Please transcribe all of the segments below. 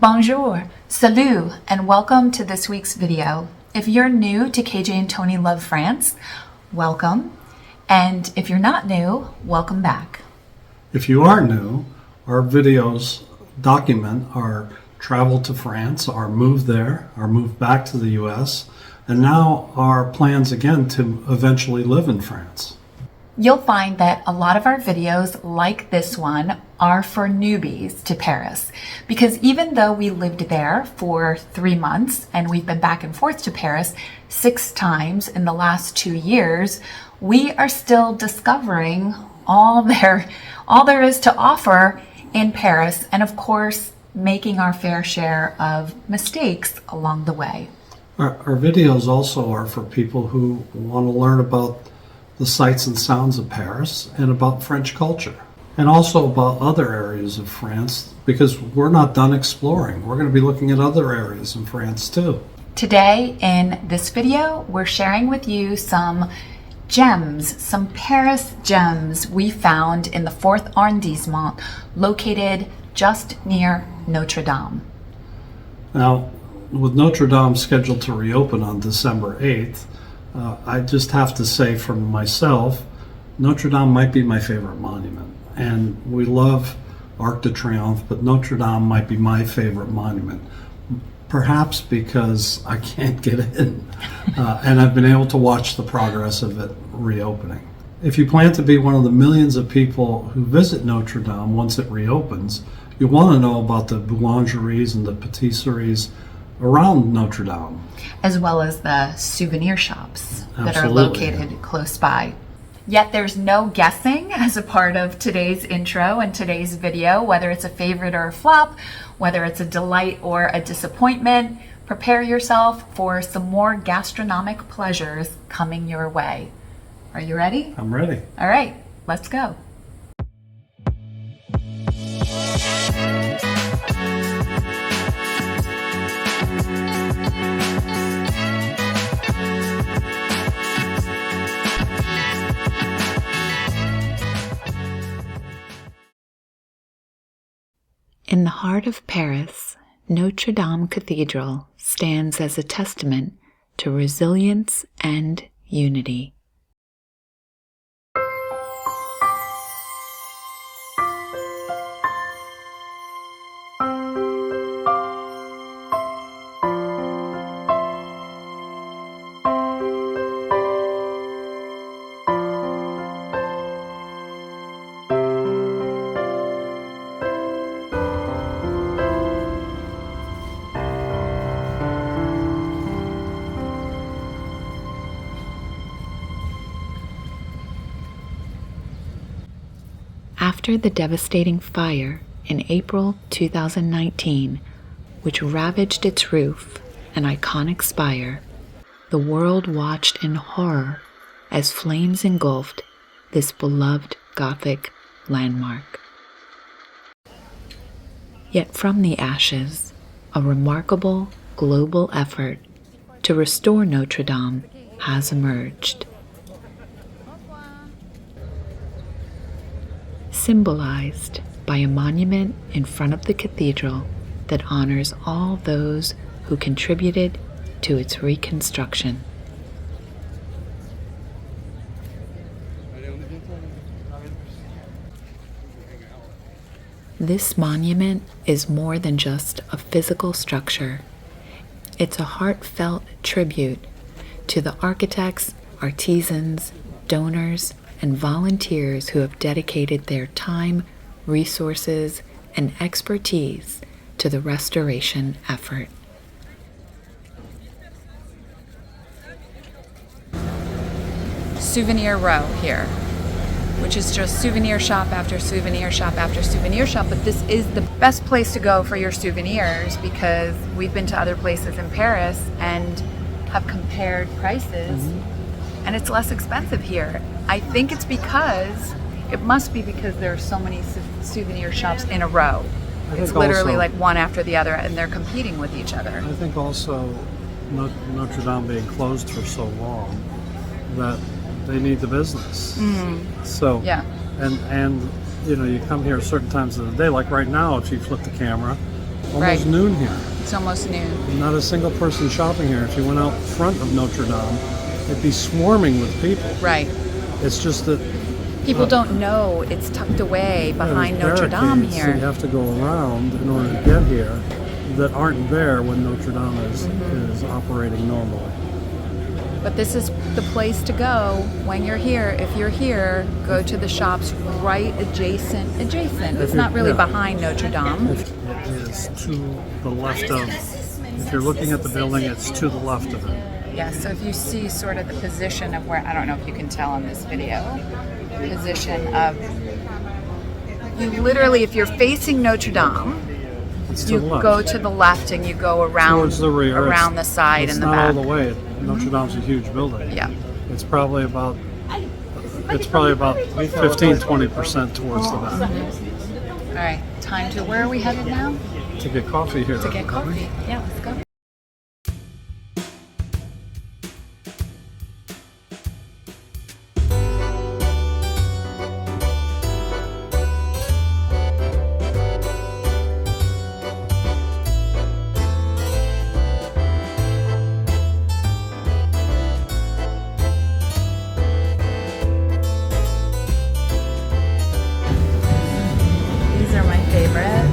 Bonjour, salut, and welcome to this week's video. If you're new to KJ and Tony Love France, welcome. And if you're not new, welcome back. If you are new, our videos document our travel to France, our move there, our move back to the US, and now our plans again to eventually live in France. You'll find that a lot of our videos, like this one, are for newbies to Paris. Because even though we lived there for 3 months and we've been back and forth to Paris 6 times in the last 2 years, we are still discovering all there is to offer in Paris, and of course, making our fair share of mistakes along the way. Our videos also are for people who want to learn about the sights and sounds of Paris and about French culture, and also about other areas of France, because we're not done exploring. We're going to be looking at other areas in France too. Today in this video, we're sharing with you some gems, some Paris gems we found in the 4th arrondissement, located just near Notre Dame. Now, with Notre Dame scheduled to reopen on December 8th, I just have to say for myself, Notre Dame might be my favorite monument. And we love Arc de Triomphe, but Notre Dame might be my favorite monument. Perhaps because I can't get in, and I've been able to watch the progress of it reopening. If you plan to be one of the millions of people who visit Notre Dame once it reopens, you want to know about the boulangeries and the patisseries around Notre Dame, as well as the souvenir shops that are Absolutely. located close by. Yet there's no guessing as a part of today's intro and today's video, whether it's a favorite or a flop, whether it's a delight or a disappointment. Prepare yourself for some more gastronomic pleasures coming your way. Are you ready? I'm ready. All right, let's go. In the heart of Paris, Notre Dame Cathedral stands as a testament to resilience and unity. After the devastating fire in April 2019, which ravaged its roof and iconic spire, the world watched in horror as flames engulfed this beloved Gothic landmark. Yet from the ashes, a remarkable global effort to restore Notre Dame has emerged. Symbolized by a monument in front of the cathedral that honors all those who contributed to its reconstruction. This monument is more than just a physical structure. It's a heartfelt tribute to the architects, artisans, donors, and volunteers who have dedicated their time, resources, and expertise to the restoration effort. Souvenir row here, which is just souvenir shop after souvenir shop after souvenir shop, but this is the best place to go for your souvenirs because we've been to other places in Paris and have compared prices, and it's less expensive here. I think it's because, it must be because there are so many souvenir shops in a row. It's literally like one after the other, and they're competing with each other. I think also Notre Dame being closed for so long that they need the business. So yeah, and you know, you come here certain times of the day, like right now, if you flip the camera, Almost Right. noon here. It's almost noon. Not a single person shopping here. If you went out front of Notre Dame, it'd be swarming with people. Right. It's just that People don't know it's tucked away behind there's Notre Dame barricades that you here. have to go around in order to get here that aren't there when Notre Dame is operating normally. But this is the place to go when you're here. If you're here, go to the shops right adjacent. It's not really behind Notre Dame. It is to the left of, if you're looking at the building, it's to the left of it. Yeah, so if you see sort of the position of where, I don't know if you can tell in this video, position of, you literally, if you're facing Notre Dame, It's to you the left. go to the left and you go around Towards the rear. around the side it's and the not back. all the way. Notre Dame's a huge building. Yeah. It's probably about 15-20% towards the back. All right, time to, where are we headed now? To get coffee here. To get coffee. Yeah, let's go. These are my favorite.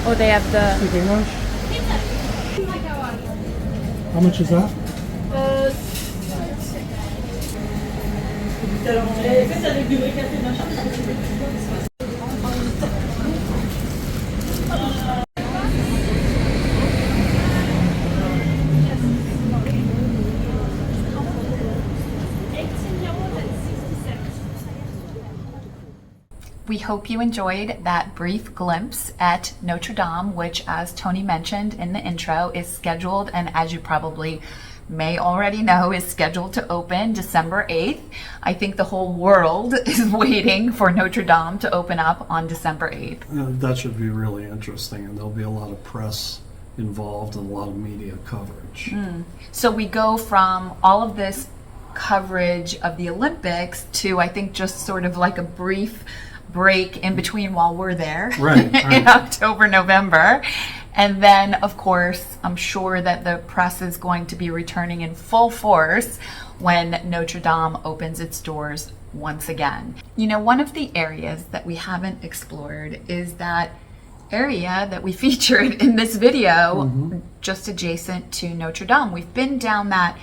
Oh, they have the, How much is that? we hope you enjoyed that brief glimpse at Notre Dame, which, as Tony mentioned in the intro, is scheduled, and as you probably may already know, is scheduled to open December 8th. I think the whole world is waiting for Notre Dame to open up on December 8th. That should be really interesting, and there'll be a lot of press involved and a lot of media coverage. So we go from all of this coverage of the Olympics to, I think, just sort of like a brief break in between while we're there Right. in October, November. And then, of course, I'm sure that the press is going to be returning in full force when Notre Dame opens its doors once again. You know, one of the areas that we haven't explored is that area that we featured in this video, just adjacent to Notre Dame. We've been down that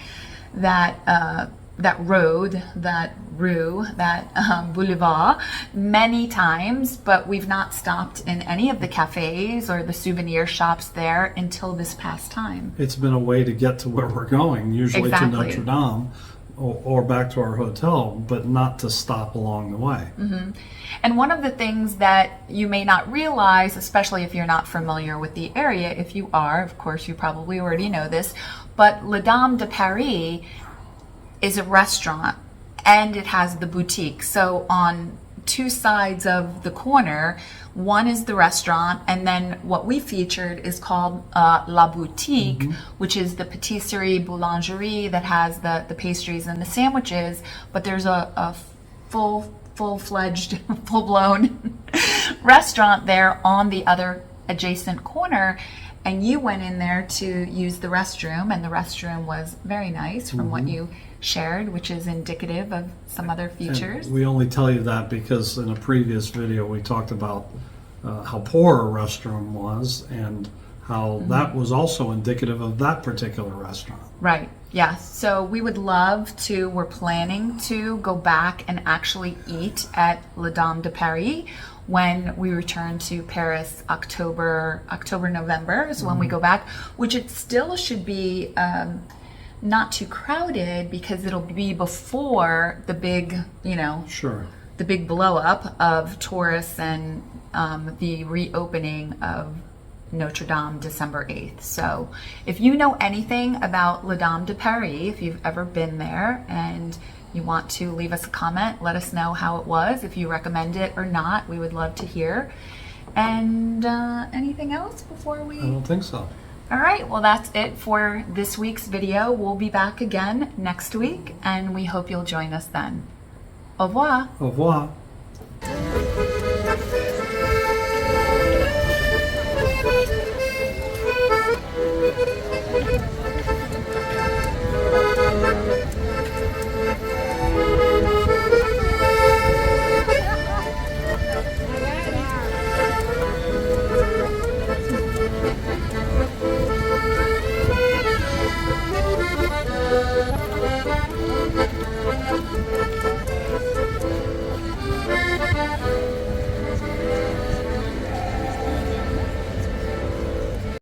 road, that rue, that boulevard many times, but we've not stopped in any of the cafes or the souvenir shops there until this past time. It's been a way to get to where we're going, usually Exactly. to Notre Dame or back to our hotel, but not to stop along the way. And one of the things that you may not realize, especially if you're not familiar with the area, if you are, of course, you probably already know this, but La Dame de Paris is a restaurant and it has the boutique. So on two sides of the corner, one is the restaurant, and then what we featured is called La Boutique, which is the patisserie boulangerie that has the pastries and the sandwiches, but there's a full-fledged, full-blown restaurant there on the other adjacent corner. And you went in there to use the restroom, and the restroom was very nice from what you shared, which is indicative of some other features. And we only tell you that because in a previous video we talked about how poor our restroom was and how that was also indicative of that particular restaurant. Right. Yeah. So we would love to, we're planning to go back and actually eat at La Dame de Paris when we return to Paris. October, November is when we go back, which it still should be not too crowded because it'll be before the big, Sure. the big blow up of tourists and the reopening of Notre Dame December 8th. So if you know anything about La Dame de Paris, if you've ever been there and you want to leave us a comment, let us know how it was, if you recommend it or not. We would love to hear. And anything else before we... I don't think so. All right, well, that's it for this week's video. We'll be back again next week, and we hope you'll join us then. Au revoir. Au revoir.